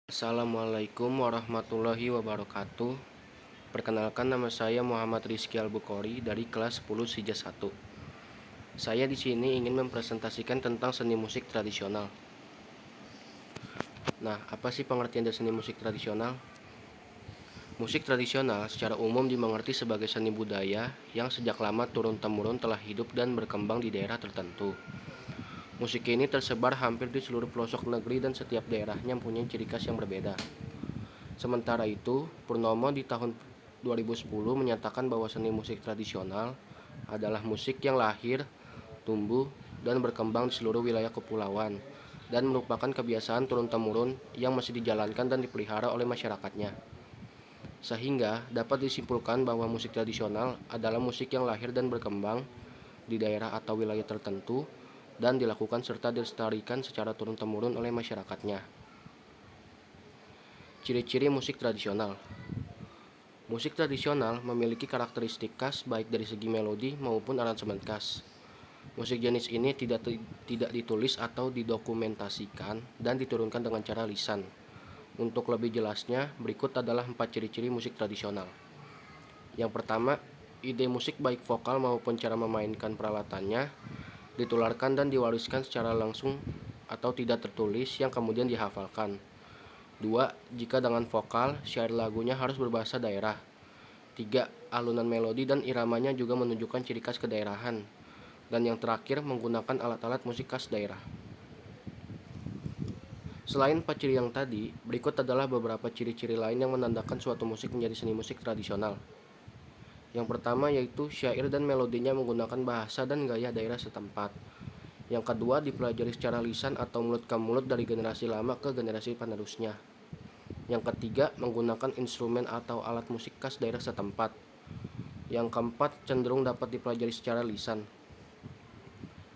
Assalamualaikum warahmatullahi wabarakatuh. Perkenalkan, nama saya Muhammad Rizky Al-Bukhari dari kelas 10 Sija 1. Saya di sini ingin mempresentasikan tentang seni musik tradisional. Nah, apa sih pengertian dari seni musik tradisional? Musik tradisional secara umum dimengerti sebagai seni budaya yang sejak lama turun-temurun telah hidup dan berkembang di daerah tertentu. Musik ini tersebar hampir di seluruh pelosok negeri dan setiap daerahnya mempunyai ciri khas yang berbeda. Sementara itu, Purnomo di tahun 2010 menyatakan bahwa seni musik tradisional adalah musik yang lahir, tumbuh, dan berkembang di seluruh wilayah kepulauan dan merupakan kebiasaan turun-temurun yang masih dijalankan dan dipelihara oleh masyarakatnya. Sehingga dapat disimpulkan bahwa musik tradisional adalah musik yang lahir dan berkembang di daerah atau wilayah tertentu dan dilakukan serta dilestarikan secara turun-temurun oleh masyarakatnya. Ciri-ciri musik tradisional. Musik tradisional memiliki karakteristik khas baik dari segi melodi maupun aransemen khas. Musik jenis ini tidak ditulis atau didokumentasikan dan diturunkan dengan cara lisan. Untuk lebih jelasnya, berikut adalah 4 ciri-ciri musik tradisional. Yang pertama, ide musik baik vokal maupun cara memainkan peralatannya ditularkan dan diwariskan secara langsung atau tidak tertulis yang kemudian dihafalkan. 2. Jika dengan vokal, syair lagunya harus berbahasa daerah. 3. Alunan melodi dan iramanya juga menunjukkan ciri khas kedaerahan. Dan yang terakhir, menggunakan alat-alat musik khas daerah. Selain 4 ciri yang tadi, berikut adalah beberapa ciri-ciri lain yang menandakan suatu musik menjadi seni musik tradisional. Yang pertama yaitu syair dan melodinya menggunakan bahasa dan gaya daerah setempat. Yang kedua, dipelajari secara lisan atau mulut ke mulut dari generasi lama ke generasi penerusnya. Yang ketiga, menggunakan instrumen atau alat musik khas daerah setempat. Yang keempat, cenderung dapat dipelajari secara lisan.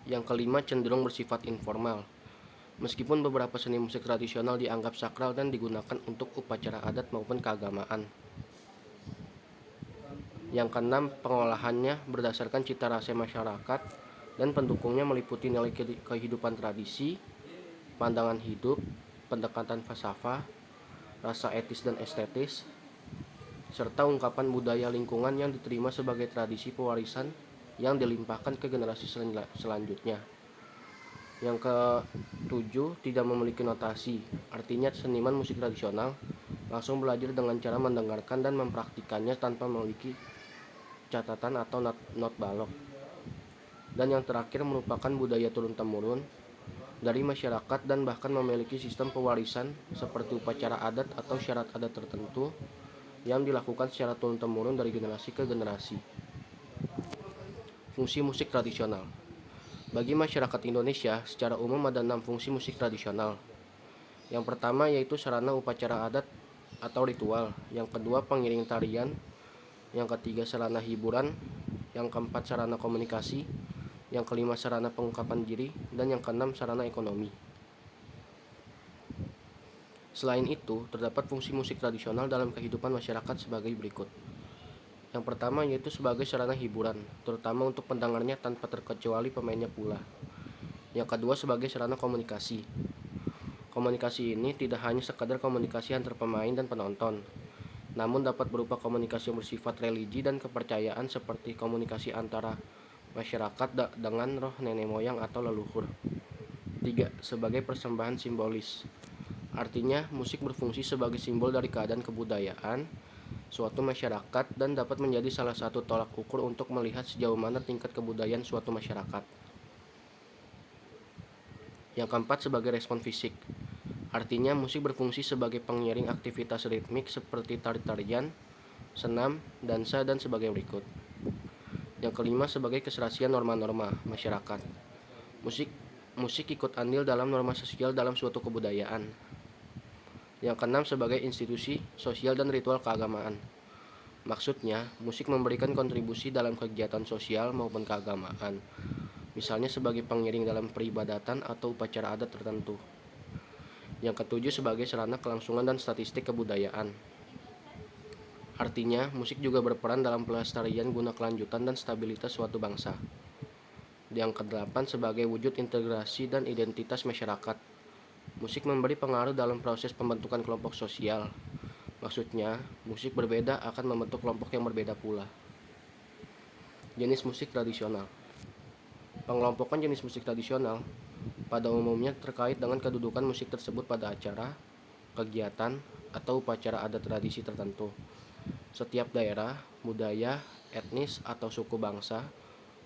Yang kelima, cenderung bersifat informal. Meskipun beberapa seni musik tradisional dianggap sakral dan digunakan untuk upacara adat maupun keagamaan. Yang keenam, pengolahannya berdasarkan cita rasa masyarakat dan pendukungnya meliputi nilai kehidupan tradisi, pandangan hidup, pendekatan falsafah, rasa etis dan estetis, serta ungkapan budaya lingkungan yang diterima sebagai tradisi pewarisan yang dilimpahkan ke generasi selanjutnya. Yang ketujuh, tidak memiliki notasi. Artinya seniman musik tradisional langsung belajar dengan cara mendengarkan dan mempraktikannya tanpa memiliki catatan atau not balok. Dan yang terakhir, merupakan budaya turun-temurun dari masyarakat dan bahkan memiliki sistem pewarisan seperti upacara adat atau syarat adat tertentu yang dilakukan secara turun-temurun dari generasi ke generasi. Fungsi musik tradisional. Bagi masyarakat Indonesia, secara umum ada 6 fungsi musik tradisional. Yang pertama yaitu sarana upacara adat atau ritual. Yang kedua, pengiring tarian. Yang ketiga, sarana hiburan. Yang keempat, sarana komunikasi. Yang kelima, sarana pengungkapan diri. Dan yang keenam, sarana ekonomi. Selain itu, terdapat fungsi musik tradisional dalam kehidupan masyarakat sebagai berikut. Yang pertama yaitu sebagai sarana hiburan, terutama untuk pendengarnya tanpa terkecuali pemainnya pula. Yang kedua, sebagai sarana komunikasi. Komunikasi ini tidak hanya sekadar komunikasi antar pemain dan penonton, namun dapat berupa komunikasi yang bersifat religi dan kepercayaan seperti komunikasi antara masyarakat dengan roh nenek moyang atau leluhur. 3. Sebagai persembahan simbolis. Artinya, musik berfungsi sebagai simbol dari keadaan kebudayaan suatu masyarakat dan dapat menjadi salah satu tolak ukur untuk melihat sejauh mana tingkat kebudayaan suatu masyarakat. Yang keempat, sebagai respon fisik. Artinya, musik berfungsi sebagai pengiring aktivitas ritmik seperti tari-tarian, senam, dansa, dan sebagai berikut. Yang kelima, sebagai keserasian norma-norma masyarakat. Musik ikut andil dalam norma sosial dalam suatu kebudayaan. Yang keenam, sebagai institusi sosial dan ritual keagamaan. Maksudnya, musik memberikan kontribusi dalam kegiatan sosial maupun keagamaan, misalnya sebagai pengiring dalam peribadatan atau upacara adat tertentu. Yang ketujuh, sebagai sarana kelangsungan dan statistik kebudayaan. Artinya, musik juga berperan dalam pelestarian guna kelanjutan dan stabilitas suatu bangsa. Yang kedelapan, sebagai wujud integrasi dan identitas masyarakat. Musik memberi pengaruh dalam proses pembentukan kelompok sosial. Maksudnya, musik berbeda akan membentuk kelompok yang berbeda pula. Jenis musik tradisional. Pengelompokan jenis musik tradisional pada umumnya terkait dengan kedudukan musik tersebut pada acara, kegiatan, atau upacara adat tradisi tertentu. Setiap daerah, budaya, etnis, atau suku bangsa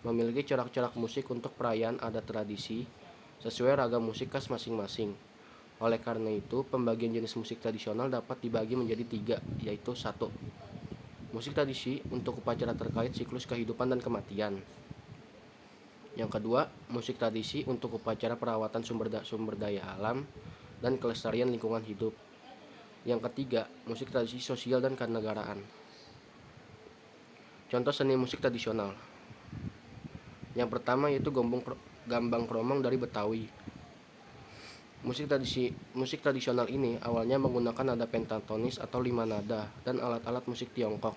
memiliki corak-corak musik untuk perayaan adat tradisi sesuai ragam musik khas masing-masing. Oleh karena itu, pembagian jenis musik tradisional dapat dibagi menjadi 3, yaitu 1. Musik tradisi untuk upacara terkait siklus kehidupan dan kematian. Yang kedua, musik tradisi untuk upacara perawatan sumber daya alam dan kelestarian lingkungan hidup. Yang ketiga, musik tradisi sosial dan kenegaraan. Contoh seni musik tradisional. Yang pertama yaitu gambang kromong dari Betawi. Musik tradisional ini awalnya menggunakan nada pentatonis atau 5 nada dan alat-alat musik Tiongkok.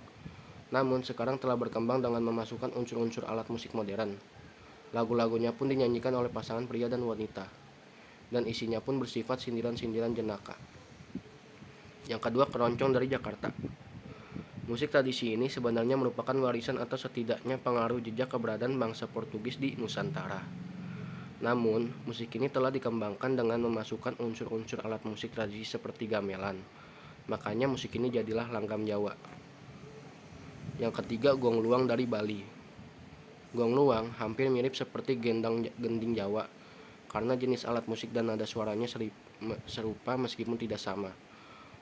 Namun sekarang telah berkembang dengan memasukkan unsur-unsur alat musik modern. Lagu-lagunya pun dinyanyikan oleh pasangan pria dan wanita, dan isinya pun bersifat sindiran-sindiran jenaka. Yang kedua, keroncong dari Jakarta. Musik tradisi ini sebenarnya merupakan warisan atau setidaknya pengaruh jejak keberadaan bangsa Portugis di Nusantara. Namun, musik ini telah dikembangkan dengan memasukkan unsur-unsur alat musik tradisi seperti gamelan. Makanya musik ini jadilah langgam Jawa. Yang ketiga, gong luang dari Bali. Gong luang hampir mirip seperti gending Jawa karena jenis alat musik dan nada suaranya serupa meskipun tidak sama.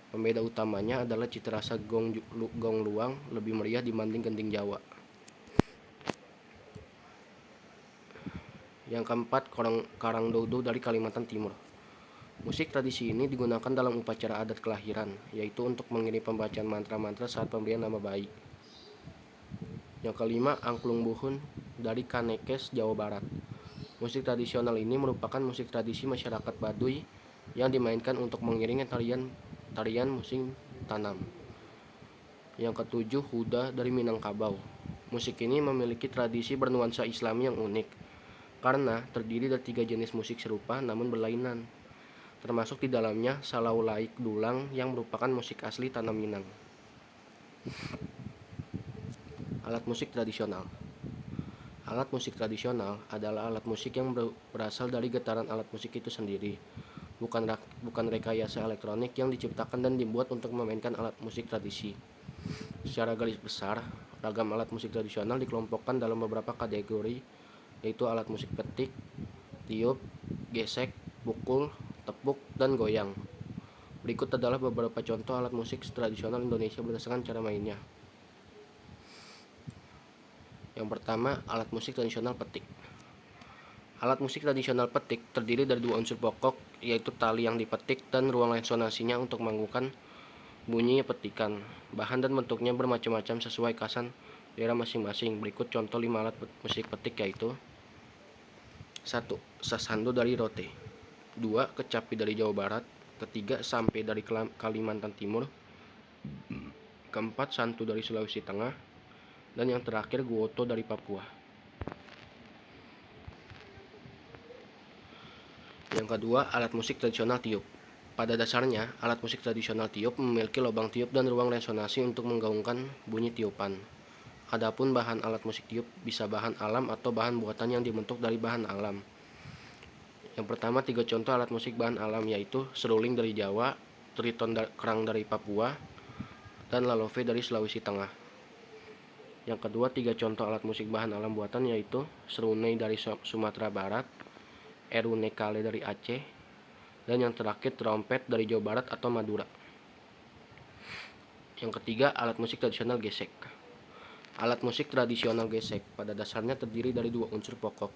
Pembeda utamanya adalah cita rasa gong luang lebih meriah dibanding gending Jawa. Yang keempat, karangdodo dari Kalimantan Timur. Musik tradisi ini digunakan dalam upacara adat kelahiran, yaitu untuk mengiring pembacaan mantra-mantra saat pemberian nama bayi. Yang kelima, angklung buhun dari Kanekes, Jawa Barat. Musik tradisional ini merupakan musik tradisi masyarakat Baduy yang dimainkan untuk mengiringi tarian musim tanam. Yang ketujuh, huda dari Minangkabau. Musik ini memiliki tradisi bernuansa Islami yang unik karena terdiri dari 3 jenis musik serupa namun berlainan, termasuk di dalamnya salau laik dulang yang merupakan musik asli tanah Minang. Alat musik tradisional. Alat musik tradisional adalah alat musik yang berasal dari getaran alat musik itu sendiri, bukan rekayasa elektronik yang diciptakan dan dibuat untuk memainkan alat musik tradisi. Secara garis besar, ragam alat musik tradisional dikelompokkan dalam beberapa kategori, yaitu alat musik petik, tiup, gesek, pukul, tepuk, dan goyang. Berikut adalah beberapa contoh alat musik tradisional Indonesia berdasarkan cara mainnya. Yang pertama, alat musik tradisional petik. Alat musik tradisional petik terdiri dari 2 unsur pokok, yaitu tali yang dipetik dan ruang resonansinya untuk mengganggukan bunyi petikan. Bahan dan bentuknya bermacam-macam sesuai khasan daerah masing-masing. Berikut contoh 5 alat musik petik, yaitu 1. Sasando dari Rote. 2. Kecapi dari Jawa Barat. Ketiga, sampai dari Kalimantan Timur. Keempat, santu dari Sulawesi Tengah. Dan yang terakhir, guoto dari Papua. Yang kedua, alat musik tradisional tiup. Pada dasarnya, alat musik tradisional tiup memiliki lubang tiup dan ruang resonansi untuk menggaungkan bunyi tiupan. Adapun bahan alat musik tiup bisa bahan alam atau bahan buatan yang dibentuk dari bahan alam. Yang pertama, 3 contoh alat musik bahan alam, yaitu seruling dari Jawa, triton kerang dari Papua, dan lalove dari Sulawesi Tengah. Yang kedua, 3 contoh alat musik bahan alam buatan, yaitu serunai dari Sumatera Barat, erune kale dari Aceh, dan yang terakhir trompet dari Jawa Barat atau Madura. Yang ketiga, alat musik tradisional gesek. Alat musik tradisional gesek pada dasarnya terdiri dari 2 unsur pokok,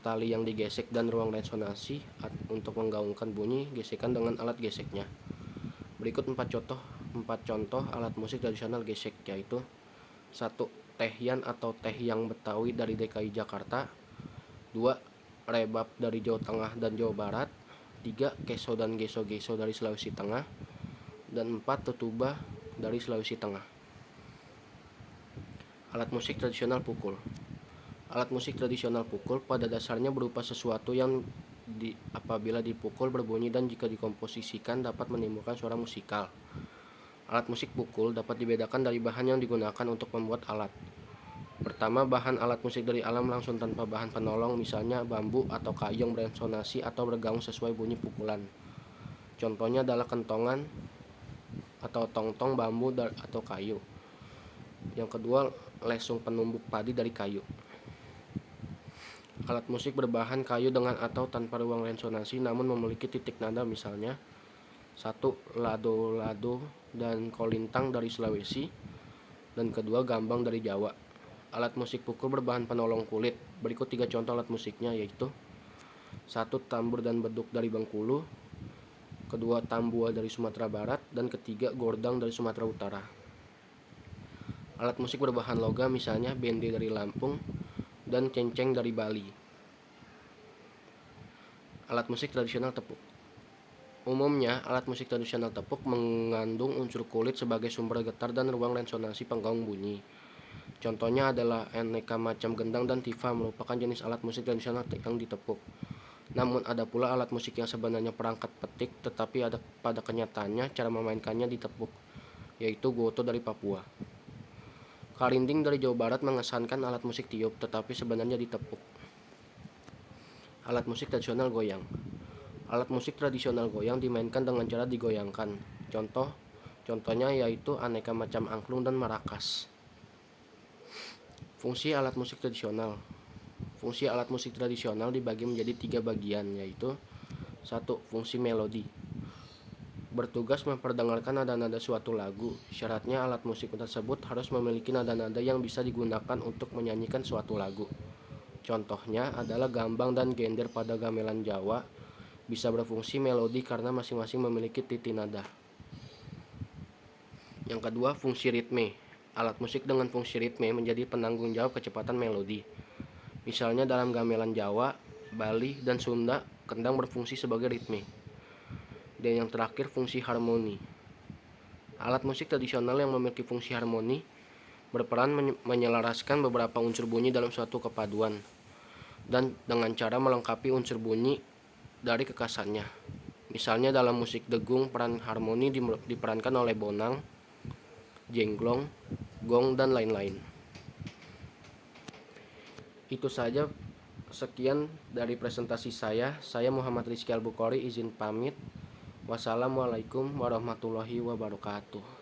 tali yang digesek dan ruang resonansi untuk menggaungkan bunyi gesekan dengan alat geseknya. Berikut 4 contoh alat musik tradisional gesek, yaitu 1. Tehyan atau tehyang Betawi dari DKI Jakarta. 2. Rebab dari Jawa Tengah dan Jawa Barat. 3. Keso dan geso-geso dari Sulawesi Tengah. Dan 4. Tutuba dari Sulawesi Tengah. Alat musik tradisional pukul. Alat musik tradisional pukul pada dasarnya berupa sesuatu yang apabila dipukul berbunyi dan jika dikomposisikan dapat menimbulkan suara musikal. Alat musik pukul dapat dibedakan dari bahan yang digunakan untuk membuat alat. Pertama, bahan alat musik dari alam langsung tanpa bahan penolong, misalnya bambu atau kayu yang beresonansi atau bergaung sesuai bunyi pukulan. Contohnya adalah kentongan atau tongtong bambu atau kayu. Yang kedua, lesung penumbuk padi dari kayu. Alat musik berbahan kayu dengan atau tanpa ruang resonansi namun memiliki titik nada, misalnya 1. Lado-lado dan kolintang dari Sulawesi, dan kedua gambang dari Jawa. Alat musik pukul berbahan penolong kulit. Berikut 3 contoh alat musiknya, yaitu 1. Tambur dan beduk dari Bengkulu, kedua tambua dari Sumatera Barat, dan ketiga gordang dari Sumatera Utara. Alat musik berbahan logam, misalnya bende dari Lampung dan cenceng dari Bali. Alat musik tradisional tepuk. Umumnya, alat musik tradisional tepuk mengandung unsur kulit sebagai sumber getar dan ruang resonansi penggaung bunyi. Contohnya adalah aneka macam gendang dan tifa merupakan jenis alat musik tradisional yang ditepuk. Namun ada pula alat musik yang sebenarnya perangkat petik tetapi pada kenyataannya cara memainkannya ditepuk, yaitu goto dari Papua. Kalinding dari Jawa Barat mengesankan alat musik tiup tetapi sebenarnya ditepuk. Alat musik tradisional goyang. Alat musik tradisional goyang dimainkan dengan cara digoyangkan. Contohnya yaitu aneka macam angklung dan marakas. Fungsi alat musik tradisional. Fungsi alat musik tradisional dibagi menjadi 3 bagian, yaitu 1. Fungsi melodi. Bertugas memperdengarkan nada-nada suatu lagu. Syaratnya alat musik tersebut harus memiliki nada-nada yang bisa digunakan untuk menyanyikan suatu lagu. Contohnya adalah gambang dan gender pada gamelan Jawa bisa berfungsi melodi karena masing-masing memiliki titik nada. Yang kedua, fungsi ritme. Alat musik dengan fungsi ritme menjadi penanggung jawab kecepatan melodi. Misalnya dalam gamelan Jawa, Bali, dan Sunda, kendang berfungsi sebagai ritme. Dan yang terakhir, fungsi harmoni. Alat musik tradisional yang memiliki fungsi harmoni berperan menyelaraskan beberapa unsur bunyi dalam suatu kepaduan dan dengan cara melengkapi unsur bunyi dari kekasannya. Misalnya dalam musik degung, peran harmoni diperankan oleh bonang, jenglong, gong, dan lain-lain. Itu saja, sekian dari presentasi saya. Saya Muhammad Rizky Al-Bukhari izin pamit. Wassalamualaikum warahmatullahi wabarakatuh.